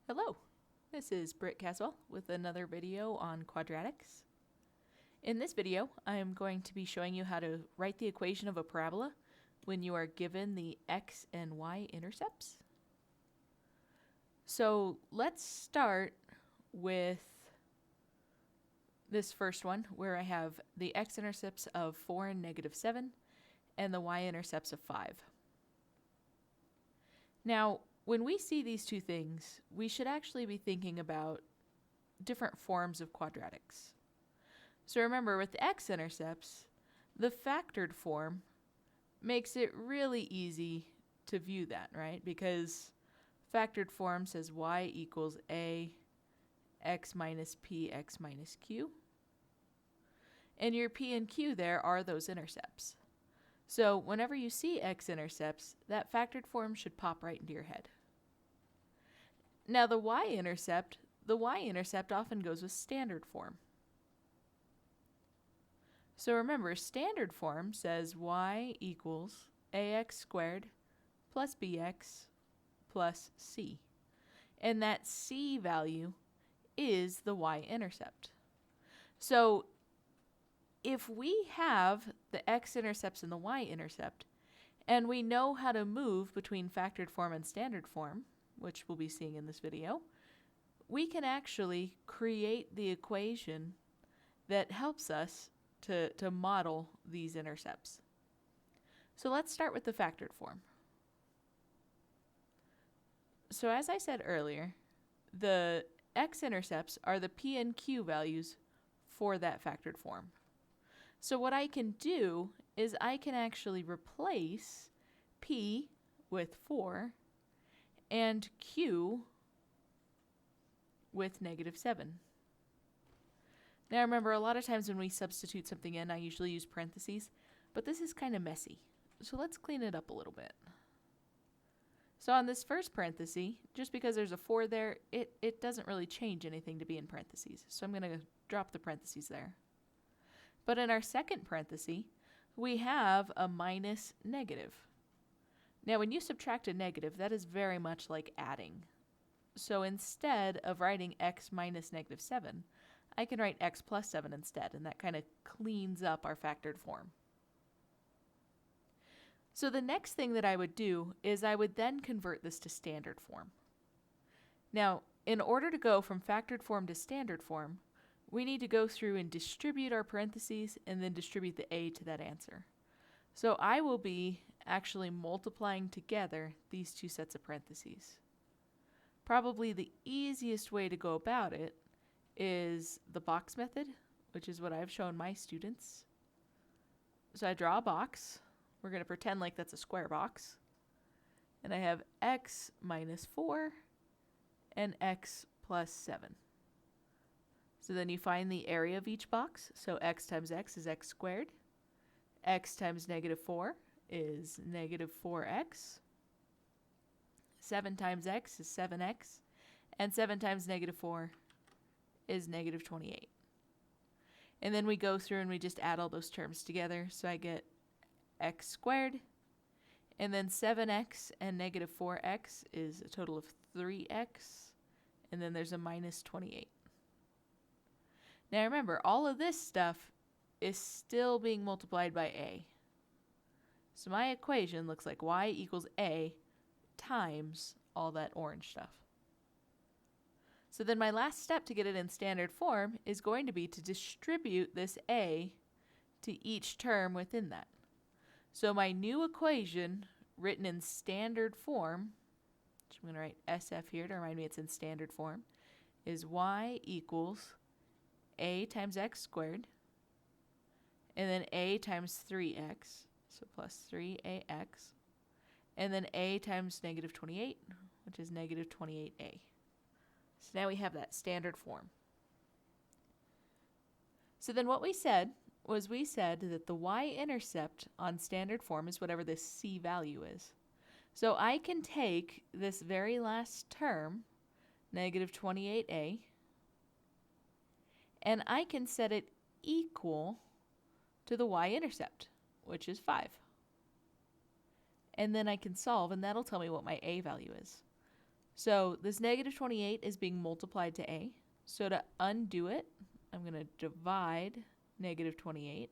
Hello, this is Britt Caswell with another video on quadratics. In this video, I am going to be showing you how to write the equation of a parabola when you are given the x and y intercepts. So let's start with this first one where I have the x-intercepts of 4 and -7 and the y-intercepts of 5. Now, when we see these two things, we should actually be thinking about different forms of quadratics. So remember, with the x-intercepts, the factored form makes it really easy to view that, right? Because factored form says y equals a x minus p x minus q. And your p and q there are those intercepts. So whenever you see x-intercepts, that factored form should pop right into your head. Now the y-intercept often goes with standard form. So remember, standard form says y equals ax squared plus bx plus c. And that c value is the y-intercept. So if we have the x-intercepts and the y-intercept, and we know how to move between factored form and standard form, which we'll be seeing in this video, we can actually create the equation that helps us to model these intercepts. So let's start with the factored form. So as I said earlier, the x-intercepts are the p and q values for that factored form. So what I can do is I can actually replace p with 4 and q with -7. Now remember, a lot of times when we substitute something in, I usually use parentheses, but this is kind of messy. So let's clean it up a little bit. So on this first parenthesis, just because there's a 4 there, it doesn't really change anything to be in parentheses. So I'm going to drop the parentheses there. But in our second parenthesis, we have a minus negative. Now when you subtract a negative, that is very much like adding. So instead of writing x minus -7, I can write x plus 7 instead, and that kind of cleans up our factored form. So the next thing that I would do is I would then convert this to standard form. Now, in order to go from factored form to standard form, we need to go through and distribute our parentheses and then distribute the a to that answer. So I will be actually multiplying together these two sets of parentheses. Probably the easiest way to go about it is the box method, which is what I've shown my students. So I draw a box. We're going to pretend like that's a square box. And I have x minus 4 and x plus 7. So then you find the area of each box. So x times x is x squared. X times -4 is -4x. 7 times x is 7x. And 7 times -4 is -28. And then we go through and we just add all those terms together. So I get x squared. And then 7x and -4x is a total of 3x. And then there's a minus 28. Now remember, all of this stuff is still being multiplied by a. So my equation looks like y equals a times all that orange stuff. So then my last step to get it in standard form is going to be to distribute this a to each term within that. So my new equation written in standard form, which I'm going to write SF here to remind me it's in standard form, is y equals a times x squared, and then a times 3x, so plus 3ax, and then a times -28, which is -28a. So now we have that standard form. So then what we said was we said that the y-intercept on standard form is whatever this c value is. So I can take this very last term, -28a, and I can set it equal to the y-intercept, which is 5. And then I can solve, and that'll tell me what my a value is. So this negative 28 is being multiplied to a. So to undo it, I'm going to divide negative 28.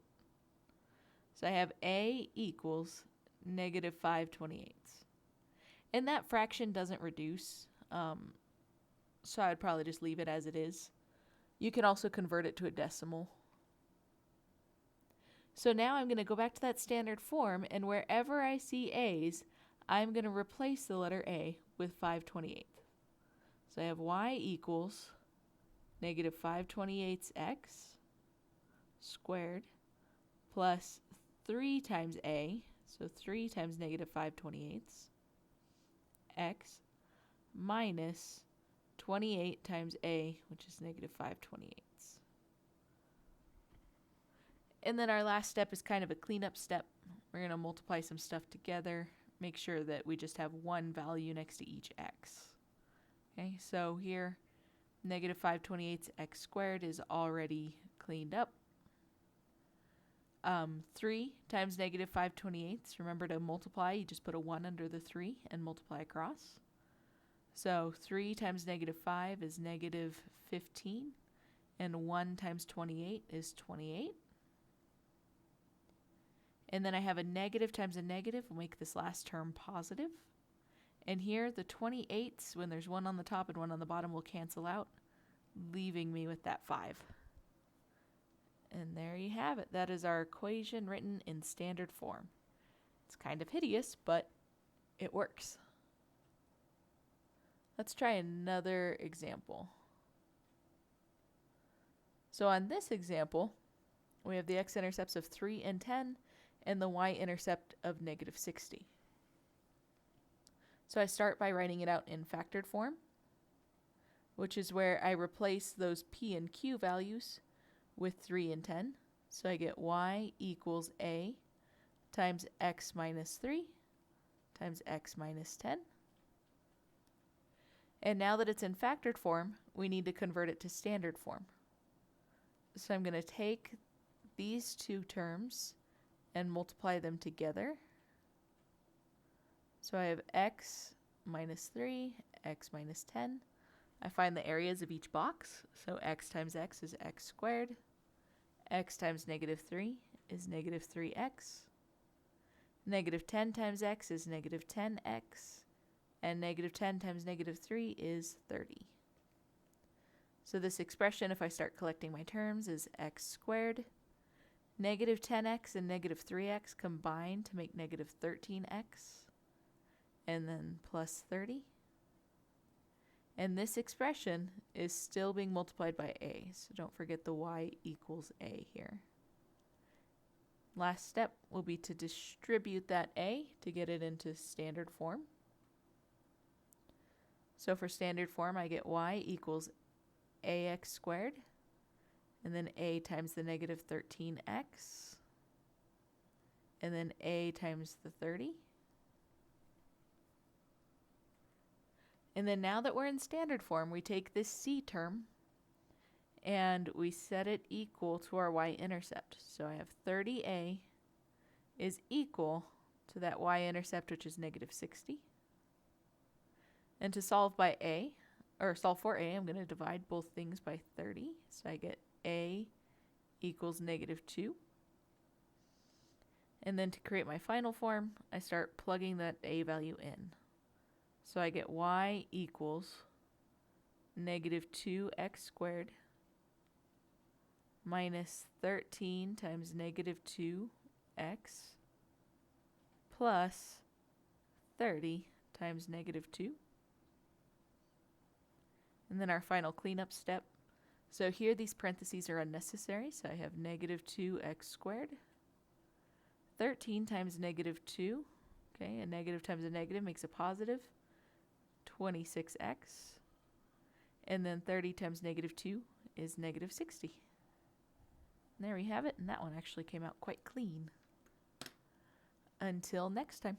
So I have a equals negative 5/28. And that fraction doesn't reduce, so I would probably just leave it as it is. You can also convert it to a decimal. So now I'm going to go back to that standard form, and wherever I see a's, I'm going to replace the letter a with 5/28. So I have y equals negative 5/28 x squared plus 3 times a, so 3 times negative 5/28 x minus 28 times a, which is negative 5/28. And then our last step is kind of a cleanup step. We're going to multiply some stuff together, make sure that we just have one value next to each x. Okay, so here, negative 5/28 x squared is already cleaned up. 3 times negative 5/28, remember to multiply, you just put a 1 under the 3 and multiply across. So 3 times negative 5 is negative 15, and 1 times 28 is 28. And then I have a negative times a negative, will make this last term positive. And here, the 28s, when there's one on the top and one on the bottom, will cancel out, leaving me with that 5. And there you have it. That is our equation written in standard form. It's kind of hideous, but it works. Let's try another example. So on this example, we have the x-intercepts of 3 and 10 and the y-intercept of negative 60. So I start by writing it out in factored form, which is where I replace those p and q values with 3 and 10. So I get y equals a times x minus 3 times x minus 10. And now that it's in factored form, we need to convert it to standard form. So I'm going to take these two terms and multiply them together. So I have x minus 3, x minus 10. I find the areas of each box. So x times x is x squared. X times negative 3 is negative 3x. Negative 10 times x is negative 10x. And negative 10 times negative 3 is 30. So this expression, if I start collecting my terms, is x squared. Negative 10x and negative 3x combine to make negative 13x. And then plus 30. And this expression is still being multiplied by a, so don't forget the y equals a here. Last step will be to distribute that a to get it into standard form. So for standard form, I get y equals ax squared, and then a times the negative 13x, and then a times the 30. And then now that we're in standard form, we take this c term and we set it equal to our y-intercept. So I have 30a is equal to that y-intercept, which is negative 60. And to solve by a, or solve for a, I'm going to divide both things by 30. So I get a equals negative 2. And then to create my final form, I start plugging that a value in. So I get y equals negative 2x squared minus 13 times negative 2x plus 30 times negative 2. And then our final cleanup step. So here these parentheses are unnecessary, so I have negative 2x squared. 13 times negative 2, okay, a negative times a negative makes a positive. 26x, and then 30 times negative 2 is negative 60. And there we have it, and that one actually came out quite clean. Until next time.